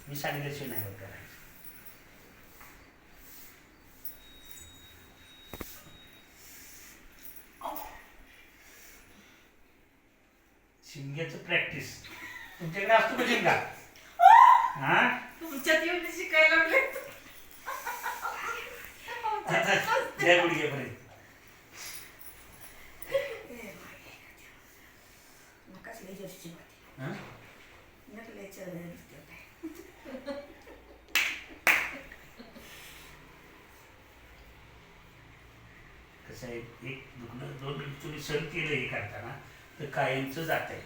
मी सांगितल्याशिवाय नाही होत करायचं. शिमग्याचं प्रॅक्टिस तुमच्याकडे असतो का शिमगा? हा तुमच्यात येऊन शिकायला लागले. जय गुडघेपर्यंत. नकाच लय जोशीची बाती. हा नका लय चढ कसं आहे, एक दुखणं 2 मिनिट तुम्ही सहन केलं हे करताना तर कायमचं जात आहे.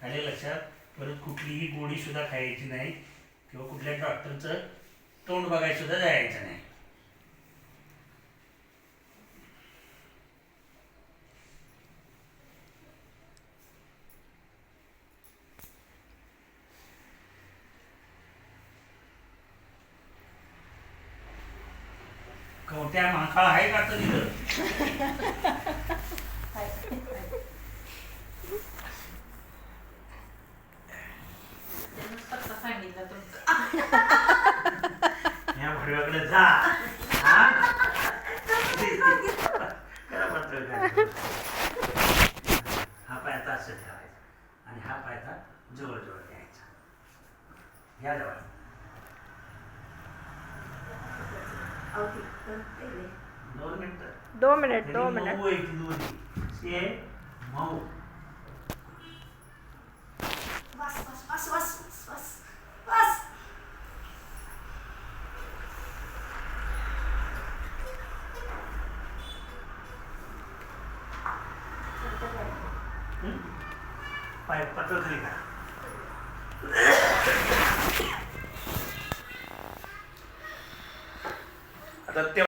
आणि लक्षात परत कुठलीही गोळी सुद्धा खायची नाही किंवा कुठल्या डॉक्टरचं तोंड बघायला सुद्धा जायचं नाही. कवट्या माखा आहे का तर तिथं? पत्ता सांगितला तुमचा. या भडव्याकडे जा. हा? करा पत्र करा. हा पाय आता असं ठेवायचा आणि हा पाय आता जवळ जवळ घ्यायचा. घ्या जवळ. अवधी करते रे. 2 मिनिटं. 2 मिनिट त्यांनी 2 मिनिट. मऊ आहे ती दोन्ही. ते मऊ. बस बस बस बस बस बस. हं? पाय पत्र तरी करा. आता ते